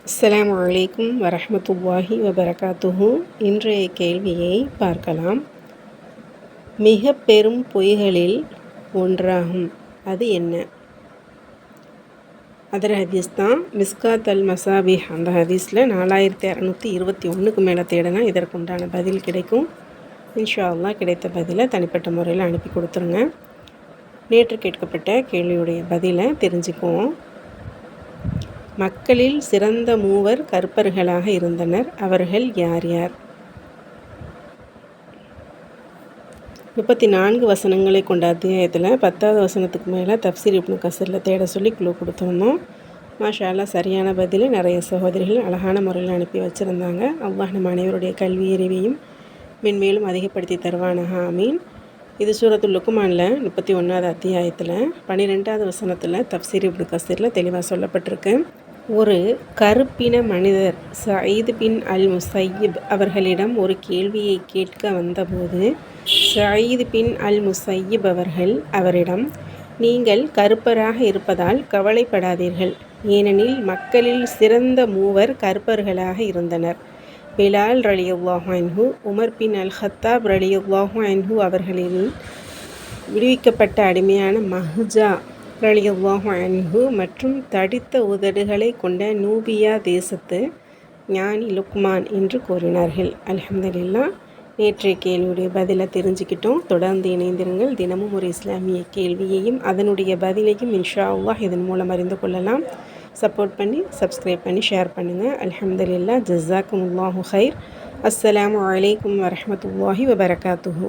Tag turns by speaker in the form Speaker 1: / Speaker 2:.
Speaker 1: அஸ்ஸலாமு அலைக்கும் வரஹ்மத்துல்லாஹி வபரகாத்துஹு. இன்றைய கேள்வியை பார்க்கலாம். மிக பெரும் பொய்களில் ஒன்றாகும், அது என்ன? அதர் ஹதீஸ் தான் மிஸ்காத் அல் மசாபிஹ். அந்த ஹதீஸில் 4621க்கு மேலே தேடினா இதற்குண்டான பதில் கிடைக்கும். இன்ஷா அல்லாஹ் கிடைத்த பதிலை தனிப்பட்ட முறையில் அனுப்பி கொடுத்துருங்க. நேற்று கேட்கப்பட்ட கேள்வியுடைய பதிலை தெரிஞ்சுக்குவோம். மக்களில் சிறந்த மூவர் கற்பர்களாக இருந்தனர். அவர்கள் யார் யார்? 34 வசனங்களை கொண்ட அத்தியாயத்தில் 10வது வசனத்துக்கு மேலே தஃப்சீர் இப்னு கஸீரில் தேட சொல்லி குழு கொடுத்துருந்தோம். மாஷா அல்லாஹ் சரியான பதில் நிறைய சகோதரிகள் அழகான முறையில் அனுப்பி வச்சுருந்தாங்க. அல்லாஹ் நம்ம அனைவருடைய கல்வி அறிவையும் மென்மேலும் அதிகப்படுத்தி தருவானாக, ஆமீன். இது சூரத்துல் லுக்மானில் 31வது அத்தியாயத்தில் 12வது வசனத்தில் தஃப்சீர் இப்னு கஸீரில் தெளிவாக சொல்லப்பட்டிருக்கு. ஒரு கருப்பின மனிதர் சயீத் பின் அல் முஸையிப் அவர்களிடம் ஒரு கேள்வியை கேட்க வந்தபோது சயீத் பின் அல் முஸையிப் அவர்கள் அவரிடம், நீங்கள் கருப்பராக இருப்பதால் கவலைப்படாதீர்கள், ஏனெனில் மக்களில் சிறந்த மூவர் கருப்பர்களாக இருந்தனர். பிலால் ரலியல்லாஹு அன்ஹு, உமர் பின் அல் ஹத்தாப் ரலியல்லாஹு அன்ஹு அவர்களில் விடுவிக்கப்பட்ட அடிமையான மஹ்ஜா ரலியல்லாஹு அன்ஹு மற்றும் தடித்த உதடுகளை கொண்ட நூபியா தேசத்து ஞானி லுக்மான் என்று கூறினார்கள். அல்ஹம்துலில்லாஹ். நேற்றைய கேள்வியுடைய பதிலை தெரிஞ்சுக்கிட்டோம். தொடர்ந்து இணைந்திருங்கள். தினமும் ஒரு இஸ்லாமிய கேள்வியையும் அதனுடைய பதிலையும் இன்ஷா அல்லாஹ் இதன் மூலம் அறிந்து கொள்ளலாம். சப்போர்ட் பண்ணி சப்ஸ்கிரைப் பண்ணி ஷேர் பண்ணுங்கள். அல்ஹம்துலில்லாஹ். ஜஸாக்குமுல்லாஹு ஹைர். அஸ்ஸலாமு அலைக்கும் வரஹ்மத்துல்லாஹி வபரகாத்துஹு.